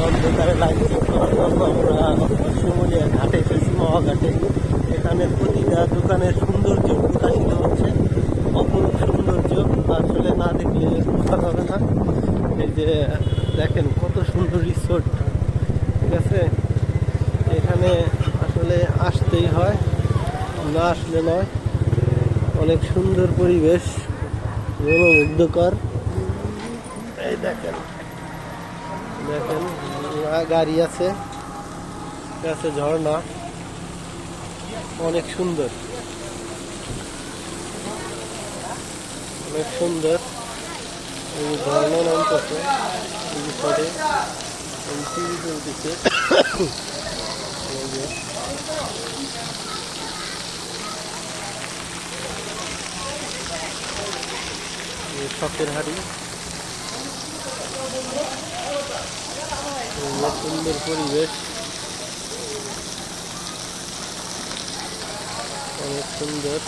অন্ধকারে লাইন করার জন্য আমরা শিমুলিয়া ঘাটে এসেছি, মহাঘাটে। এখানে প্রতিটা দোকানের সৌন্দর্য প্রকাশিত হচ্ছে, অপরূপ সৌন্দর্য, আসলে না দেখলে বোঝা যাবে না। এই যে দেখেন কত সুন্দর রিসোর্ট, ঠিক আছে। এখানে আসলে আসতেই হয়, না আসলে নয়। অনেক সুন্দর পরিবেশ, মনোমুগ্ধকর। এই দেখেন দেখেন গাড়ি আছে, আছে ঝর্ণা, অনেক সুন্দর, অনেক সুন্দর। এই ঝর্ণা নামতেছে রিসোর্টে, টিভি চলতেছে। শখের হাড়ি, সুন্দর পরিবেশ, অনেক সুন্দর।